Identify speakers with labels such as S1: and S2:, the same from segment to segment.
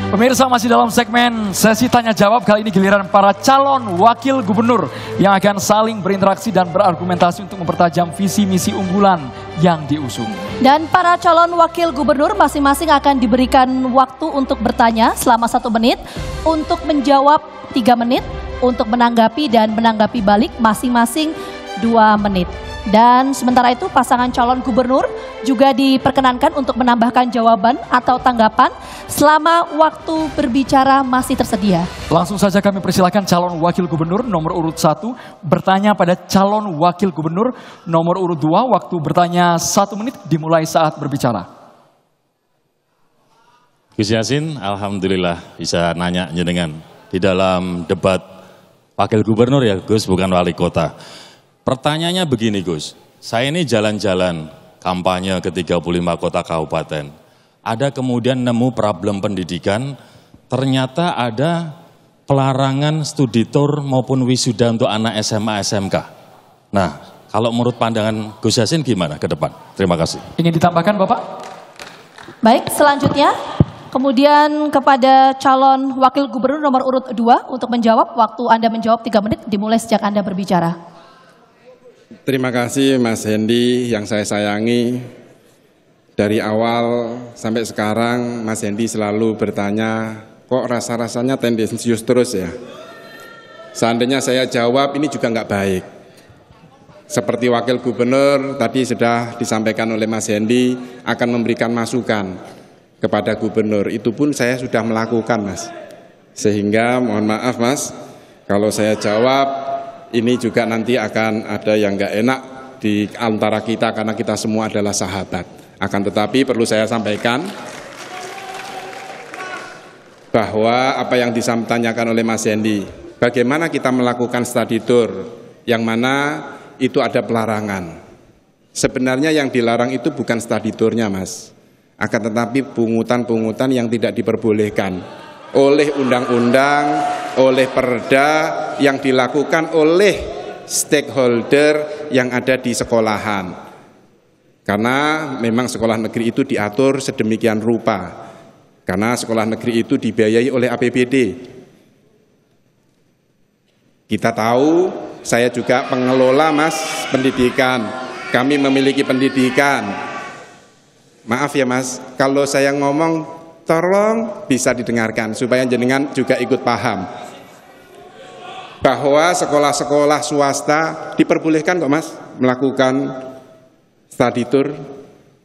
S1: Pemirsa, masih dalam segmen sesi tanya jawab. Kali ini giliran para calon wakil gubernur yang akan saling berinteraksi dan berargumentasi untuk mempertajam visi misi unggulan yang diusung.
S2: Dan para calon wakil gubernur masing-masing akan diberikan waktu untuk bertanya selama 1 menit, untuk menjawab 3 menit, untuk menanggapi dan menanggapi balik masing-masing 2 menit. Dan sementara itu pasangan calon gubernur juga diperkenankan untuk menambahkan jawaban atau tanggapan selama waktu berbicara masih tersedia.
S1: Langsung saja kami persilakan calon wakil gubernur nomor urut 1 bertanya pada calon wakil gubernur nomor urut 2. Waktu bertanya 1 menit dimulai saat berbicara.
S3: Gus Yassin, alhamdulillah bisa nanya jenengan di dalam debat wakil gubernur ya Gus, bukan wali kota. Pertanyaannya begini Gus, saya ini jalan-jalan kampanye ke 35 kota kabupaten. Ada kemudian nemu problem pendidikan, ternyata ada pelarangan studi tour maupun wisuda untuk anak SMA SMK. Nah, kalau menurut pandangan Gus Yassin gimana ke depan? Terima kasih.
S1: Ingin ditambahkan Bapak?
S2: Baik, selanjutnya kemudian kepada calon wakil gubernur nomor urut 2 untuk menjawab. Waktu Anda menjawab 3 menit dimulai sejak Anda berbicara.
S4: Terima kasih Mas Hendy yang saya sayangi. Dari awal sampai sekarang Mas Hendy selalu bertanya, kok rasa-rasanya tendensius terus ya. Seandainya saya jawab ini juga nggak baik. Seperti wakil gubernur tadi sudah disampaikan oleh Mas Hendy akan memberikan masukan kepada gubernur. Itu pun saya sudah melakukan Mas. Sehingga mohon maaf Mas, kalau saya jawab ini juga nanti akan ada yang nggak enak di antara kita karena kita semua adalah sahabat. Akan tetapi perlu saya sampaikan bahwa apa yang ditanyakan oleh Mas Hendy, bagaimana kita melakukan study tour yang mana itu ada pelarangan. Sebenarnya yang dilarang itu bukan study tournya Mas, akan tetapi pungutan-pungutan yang tidak diperbolehkan oleh undang-undang, oleh perda yang dilakukan oleh stakeholder yang ada di sekolahan. Karena memang sekolah negeri itu diatur sedemikian rupa. Karena sekolah negeri itu dibiayai oleh APBD. Kita tahu, saya juga pengelola Mas pendidikan. Kami memiliki pendidikan. Maaf ya Mas, kalau saya ngomong tolong bisa didengarkan supaya jenengan juga ikut paham bahwa sekolah-sekolah swasta diperbolehkan kok Mas melakukan study tour,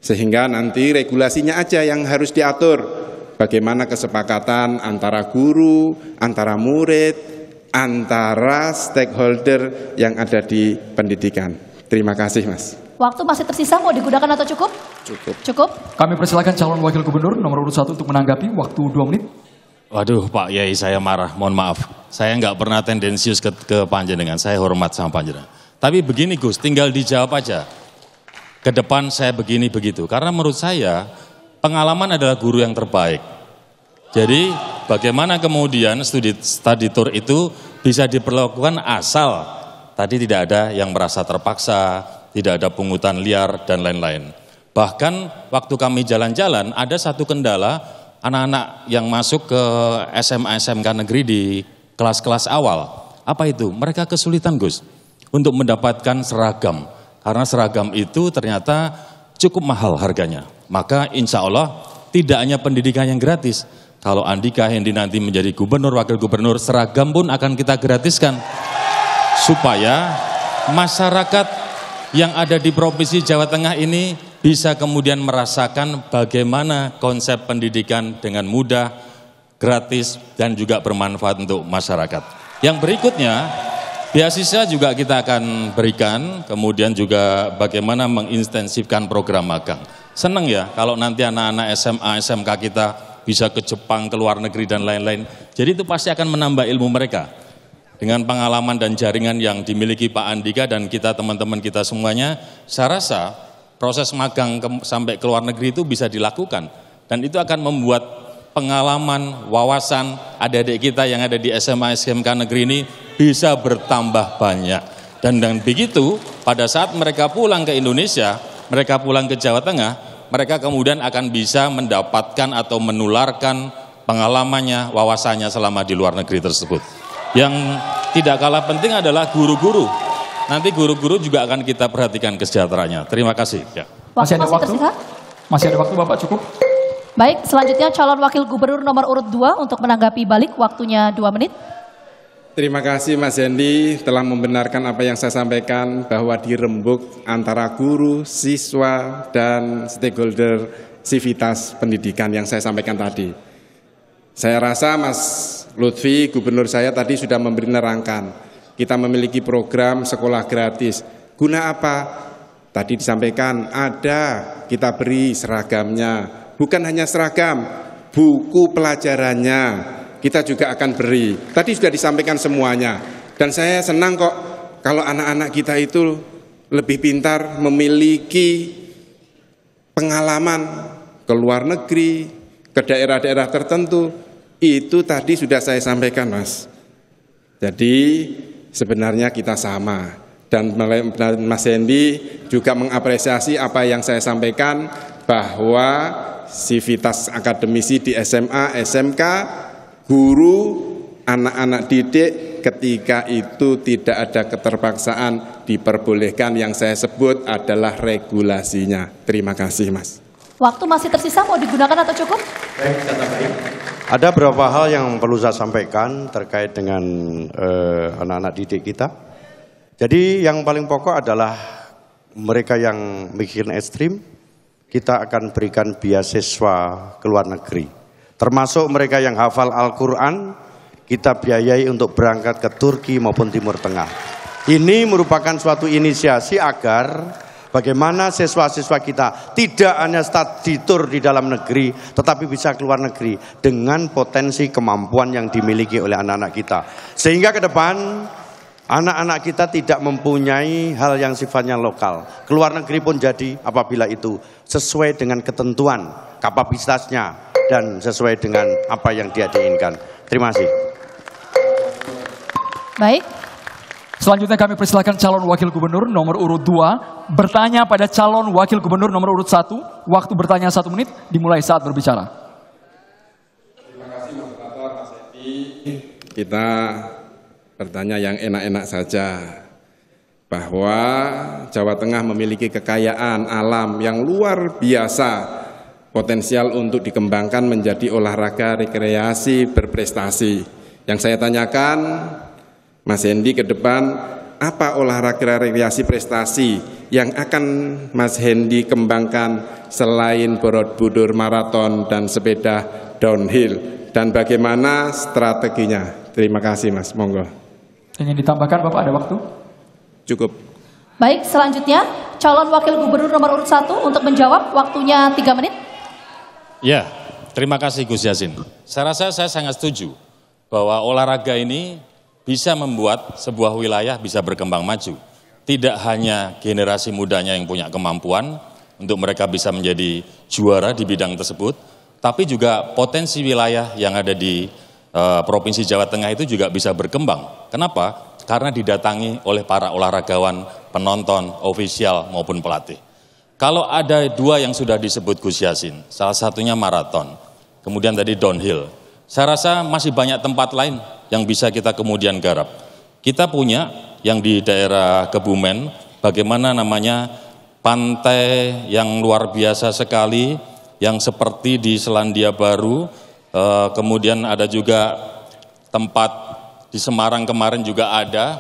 S4: sehingga nanti regulasinya aja yang harus diatur, bagaimana kesepakatan antara guru, antara murid, antara stakeholder yang ada di pendidikan. Terima kasih Mas.
S2: Waktu masih tersisa, mau digunakan atau cukup? Cukup.
S1: Kami persilakan calon wakil gubernur nomor urut 1 untuk menanggapi. Waktu 2 menit.
S3: Waduh Pak Yai, saya marah, mohon maaf. Saya nggak pernah tendensius ke panjenengan, saya hormat sama panjenengan. Tapi begini Gus, tinggal dijawab aja. Ke depan saya begini begitu, karena menurut saya pengalaman adalah guru yang terbaik. Jadi bagaimana kemudian study tour itu bisa diperlakukan asal tadi tidak ada yang merasa terpaksa, tidak ada pungutan liar dan lain-lain. Bahkan waktu kami jalan-jalan ada satu kendala, anak-anak yang masuk ke SMA SMK negeri di kelas-kelas awal. Apa itu? Mereka kesulitan Gus untuk mendapatkan seragam. Karena seragam itu ternyata cukup mahal harganya. Maka insya Allah tidak hanya pendidikan yang gratis. Kalau Andika Hendy nanti menjadi gubernur, wakil gubernur, seragam pun akan kita gratiskan. Supaya masyarakat yang ada di Provinsi Jawa Tengah ini bisa kemudian merasakan bagaimana konsep pendidikan dengan mudah, gratis, dan juga bermanfaat untuk masyarakat. Yang berikutnya, beasiswa juga kita akan berikan, kemudian juga bagaimana mengintensifkan program magang. Senang ya kalau nanti anak-anak SMA, SMK kita bisa ke Jepang, ke luar negeri, dan lain-lain. Jadi itu pasti akan menambah ilmu mereka. Dengan pengalaman dan jaringan yang dimiliki Pak Andika dan kita teman-teman kita semuanya, saya rasa proses magang sampai ke luar negeri itu bisa dilakukan. Dan itu akan membuat pengalaman, wawasan adik-adik kita yang ada di SMA SMK negeri ini bisa bertambah banyak. Dan dengan begitu, pada saat mereka pulang ke Indonesia, mereka pulang ke Jawa Tengah, mereka kemudian akan bisa mendapatkan atau menularkan pengalamannya, wawasannya selama di luar negeri tersebut. Yang tidak kalah penting adalah guru-guru. Nanti guru-guru juga akan kita perhatikan kesejahteraannya. Terima kasih. Ya.
S1: Masih ada waktu?
S2: tersisa?
S1: Masih ada waktu Bapak, cukup?
S2: Baik, selanjutnya calon wakil gubernur nomor urut 2 untuk menanggapi balik, waktunya 2 menit.
S4: Terima kasih Mas Hendi telah membenarkan apa yang saya sampaikan bahwa dirembuk antara guru, siswa, dan stakeholder sivitas pendidikan yang saya sampaikan tadi. Saya rasa Mas Lutfi, gubernur saya tadi sudah memberi nerangkan. Kita memiliki program sekolah gratis. Guna apa? Tadi disampaikan ada, kita beri seragamnya. Bukan hanya seragam, buku pelajarannya kita juga akan beri. Tadi sudah disampaikan semuanya. Dan saya senang kok kalau anak-anak kita itu lebih pintar, memiliki pengalaman ke luar negeri, ke daerah-daerah tertentu. Itu tadi sudah saya sampaikan, Mas. Jadi sebenarnya kita sama. Dan Mas Hendi juga mengapresiasi apa yang saya sampaikan bahwa sivitas akademisi di SMA, SMK, guru, anak-anak didik ketika itu tidak ada keterpaksaan diperbolehkan, yang saya sebut adalah regulasinya. Terima kasih Mas.
S2: Waktu masih tersisa, mau digunakan atau cukup?
S5: Ada beberapa hal yang perlu saya sampaikan terkait dengan anak-anak didik kita. Jadi yang paling pokok adalah mereka yang mikirin ekstrim, kita akan berikan beasiswa ke luar negeri. Termasuk mereka yang hafal Al-Quran, kita biayai untuk berangkat ke Turki maupun Timur Tengah. Ini merupakan suatu inisiasi agar bagaimana siswa-siswa kita tidak hanya studi tur di dalam negeri, tetapi bisa keluar negeri dengan potensi kemampuan yang dimiliki oleh anak-anak kita. Sehingga ke depan anak-anak kita tidak mempunyai hal yang sifatnya lokal. Keluar negeri pun jadi apabila itu sesuai dengan ketentuan, kapasitasnya, dan sesuai dengan apa yang dia diinginkan. Terima kasih.
S2: Baik.
S1: Selanjutnya kami persilakan calon wakil gubernur nomor urut 2 bertanya pada calon wakil gubernur nomor urut 1. Waktu bertanya 1 menit dimulai saat berbicara.
S4: Terima kasih Mas Moderator, Mas Hendi. Kita bertanya yang enak-enak saja. Bahwa Jawa Tengah memiliki kekayaan alam yang luar biasa, potensial untuk dikembangkan menjadi olahraga rekreasi berprestasi. Yang saya tanyakan, Mas Hendi, ke depan apa olahraga rekreasi prestasi yang akan Mas Hendi kembangkan selain Borobudur maraton dan sepeda downhill, dan bagaimana strateginya? Terima kasih Mas, monggo.
S1: Ingin ditambahkan Bapak, ada waktu?
S4: Cukup.
S2: Baik, selanjutnya calon wakil gubernur nomor urut 1 untuk menjawab, waktunya 3 menit.
S3: Ya, terima kasih Gus Yassin. Saya rasa saya sangat setuju bahwa olahraga ini bisa membuat sebuah wilayah bisa berkembang maju. Tidak hanya generasi mudanya yang punya kemampuan untuk mereka bisa menjadi juara di bidang tersebut, tapi juga potensi wilayah yang ada di Provinsi Jawa Tengah itu juga bisa berkembang. Kenapa? Karena didatangi oleh para olahragawan, penonton, ofisial maupun pelatih. Kalau ada 2 yang sudah disebut Gus Yassin, salah satunya maraton, kemudian tadi downhill. Saya rasa masih banyak tempat lain yang bisa kita kemudian garap. Kita punya yang di daerah Kebumen, bagaimana namanya pantai yang luar biasa sekali, yang seperti di Selandia Baru, kemudian ada juga tempat di Semarang kemarin juga ada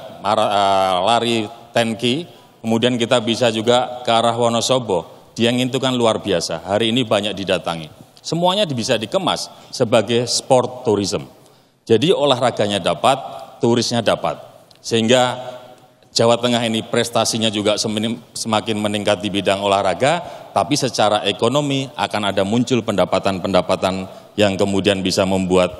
S3: lari 10K. Kemudian kita bisa juga ke arah Wonosobo. Dieng itu kan luar biasa. Hari ini banyak didatangi. Semuanya bisa dikemas sebagai sport tourism. Jadi olahraganya dapat, turisnya dapat. Sehingga Jawa Tengah ini prestasinya juga semakin meningkat di bidang olahraga, tapi secara ekonomi akan ada muncul pendapatan-pendapatan yang kemudian bisa membuat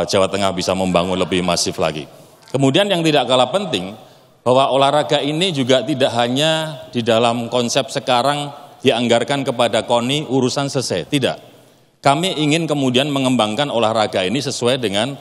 S3: Jawa Tengah bisa membangun lebih masif lagi. Kemudian yang tidak kalah penting, bahwa olahraga ini juga tidak hanya di dalam konsep sekarang dianggarkan kepada KONI urusan selesai, tidak. Kami ingin kemudian mengembangkan olahraga ini sesuai dengan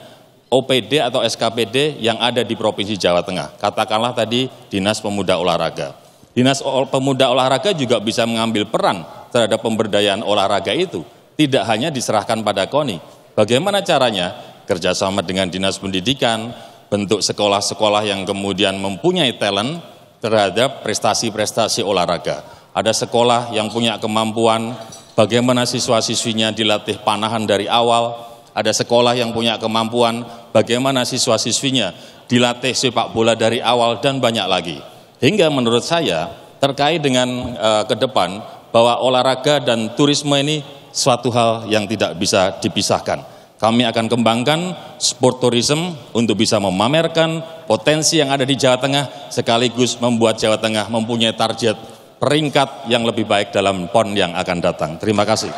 S3: OPD atau SKPD yang ada di Provinsi Jawa Tengah. Katakanlah tadi Dinas Pemuda Olahraga. Dinas Pemuda Olahraga juga bisa mengambil peran terhadap pemberdayaan olahraga itu. Tidak hanya diserahkan pada KONI, Bagaimana caranya? Kerjasama dengan dinas pendidikan, bentuk sekolah-sekolah yang kemudian mempunyai talent terhadap prestasi-prestasi olahraga. Ada sekolah yang punya kemampuan, bagaimana siswa-siswinya dilatih panahan dari awal. Ada sekolah yang punya kemampuan, bagaimana siswa-siswinya dilatih sepak bola dari awal, dan banyak lagi. Hingga menurut saya terkait dengan ke depan bahwa olahraga dan turisme ini suatu hal yang tidak bisa dipisahkan. Kami akan kembangkan sport tourism untuk bisa memamerkan potensi yang ada di Jawa Tengah, sekaligus membuat Jawa Tengah mempunyai target peringkat yang lebih baik dalam PON yang akan datang. Terima kasih.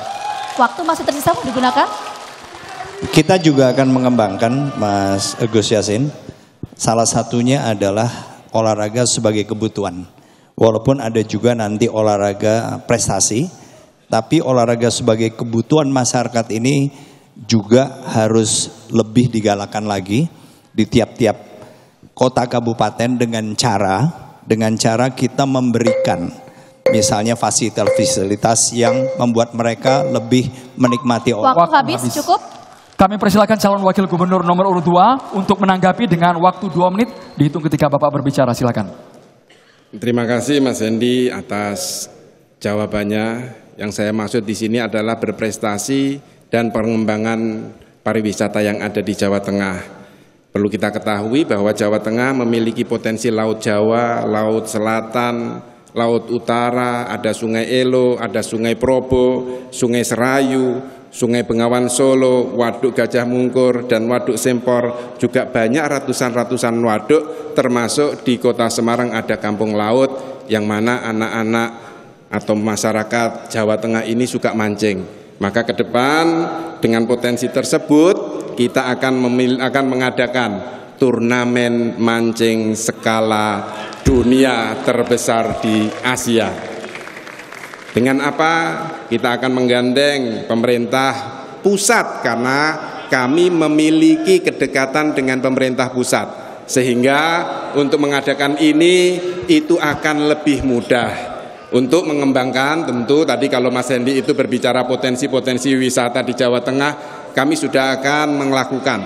S2: Waktu masih tersisa, mau digunakan?
S6: Kita juga akan mengembangkan, Mas Gus Yassin, salah satunya adalah olahraga sebagai kebutuhan. Walaupun ada juga nanti olahraga prestasi, tapi olahraga sebagai kebutuhan masyarakat ini juga harus lebih digalakan lagi di tiap-tiap kota kabupaten dengan cara kita memberikan misalnya fasilitas yang membuat mereka lebih menikmati
S2: Waktu habis, cukup.
S1: Kami persilakan calon wakil gubernur nomor urut 2 untuk menanggapi dengan waktu 2 menit, dihitung ketika Bapak berbicara, silakan.
S4: Terima kasih Mas Hendy atas jawabannya. Yang saya maksud di sini adalah berprestasi dan pengembangan pariwisata yang ada di Jawa Tengah. Perlu kita ketahui bahwa Jawa Tengah memiliki potensi Laut Jawa, Laut Selatan, Laut Utara, ada Sungai Elo, ada Sungai Probo, Sungai Serayu, Sungai Bengawan Solo, Waduk Gajah Mungkur, dan Waduk Sempor. Juga banyak ratusan-ratusan waduk, termasuk di kota Semarang ada kampung laut, yang mana anak-anak atau masyarakat Jawa Tengah ini suka mancing. Maka ke depan dengan potensi tersebut, kita akan mengadakan turnamen mancing skala dunia terbesar di Asia. Dengan apa? Kita akan menggandeng pemerintah pusat karena kami memiliki kedekatan dengan pemerintah pusat. Sehingga untuk mengadakan ini itu akan lebih mudah. Untuk mengembangkan tentu tadi kalau Mas Hendy itu berbicara potensi-potensi wisata di Jawa Tengah, kami sudah akan melakukan.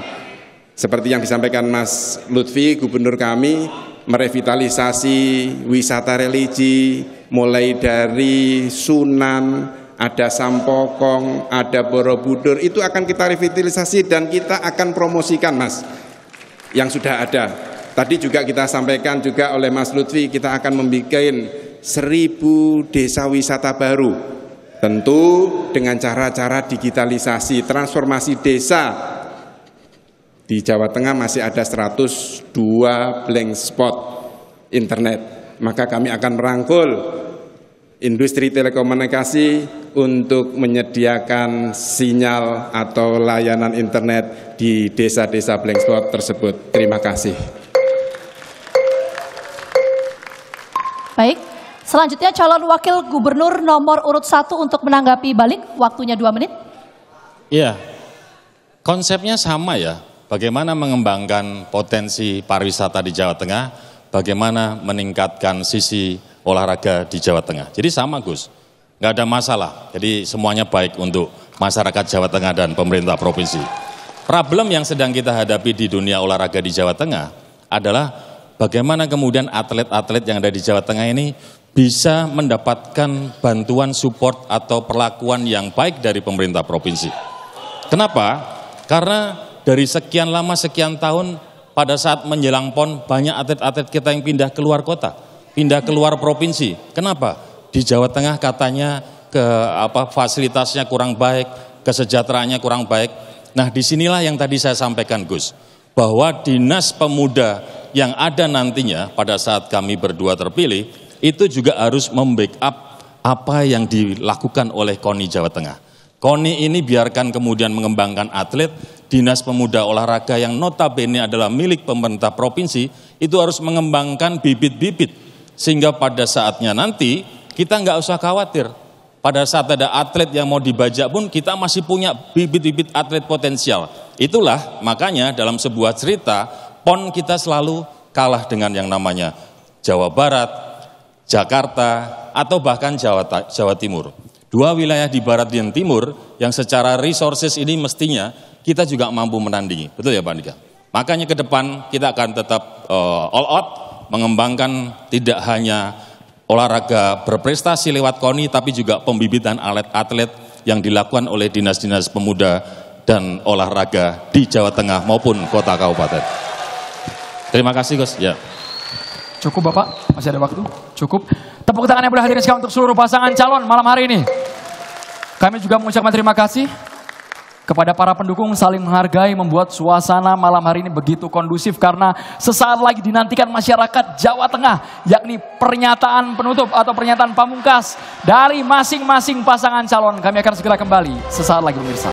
S4: Seperti yang disampaikan Mas Lutfi, gubernur kami, merevitalisasi wisata religi, mulai dari Sunan, ada Sampokong, ada Borobudur, itu akan kita revitalisasi dan kita akan promosikan Mas, yang sudah ada. Tadi juga kita sampaikan juga oleh Mas Lutfi, kita akan membuat 1000 desa wisata baru. Tentu dengan cara-cara digitalisasi, transformasi desa. Di Jawa Tengah masih ada 102 blank spot internet. Maka kami akan merangkul industri telekomunikasi untuk menyediakan sinyal atau layanan internet di desa-desa blank spot tersebut. Terima kasih.
S2: Baik, selanjutnya calon wakil gubernur nomor urut 1 untuk menanggapi balik, waktunya 2 menit.
S3: Iya, konsepnya sama ya. Bagaimana mengembangkan potensi pariwisata di Jawa Tengah, bagaimana meningkatkan sisi olahraga di Jawa Tengah. Jadi sama Gus, nggak ada masalah. Jadi semuanya baik untuk masyarakat Jawa Tengah dan pemerintah provinsi. Problem yang sedang kita hadapi di dunia olahraga di Jawa Tengah adalah bagaimana kemudian atlet-atlet yang ada di Jawa Tengah ini bisa mendapatkan bantuan support atau perlakuan yang baik dari pemerintah provinsi. Kenapa? Karena dari sekian lama, sekian tahun, pada saat menjelang PON, banyak atlet-atlet kita yang pindah keluar kota, pindah keluar provinsi. Kenapa? Di Jawa Tengah katanya fasilitasnya kurang baik, kesejahteraannya kurang baik. Nah, disinilah yang tadi saya sampaikan Gus, bahwa Dinas Pemuda yang ada nantinya pada saat kami berdua terpilih, itu juga harus membackup apa yang dilakukan oleh KONI Jawa Tengah. KONI ini biarkan kemudian mengembangkan atlet, Dinas Pemuda Olahraga yang notabene adalah milik pemerintah provinsi, itu harus mengembangkan bibit-bibit. Sehingga pada saatnya nanti kita nggak usah khawatir. Pada saat ada atlet yang mau dibajak pun kita masih punya bibit-bibit atlet potensial. Itulah makanya dalam sebuah cerita, PON kita selalu kalah dengan yang namanya Jawa Barat, Jakarta, atau bahkan Jawa Timur. Dua wilayah di barat dan timur yang secara resources ini mestinya kita juga mampu menandingi. Betul ya Pak Andika? Makanya ke depan kita akan tetap all out, mengembangkan tidak hanya olahraga berprestasi lewat KONI, tapi juga pembibitan atlet yang dilakukan oleh dinas-dinas pemuda dan olahraga di Jawa Tengah maupun kota kabupaten. Terima kasih Gus. Ya.
S1: Cukup Bapak, masih ada waktu? Cukup. Tepuk tangan yang berhadirin sekalian untuk seluruh pasangan calon malam hari ini. Kami juga mengucapkan terima kasih kepada para pendukung, saling menghargai, membuat suasana malam hari ini begitu kondusif karena sesaat lagi dinantikan masyarakat Jawa Tengah, yakni pernyataan penutup atau pernyataan pamungkas dari masing-masing pasangan calon. Kami akan segera kembali sesaat lagi pemirsa.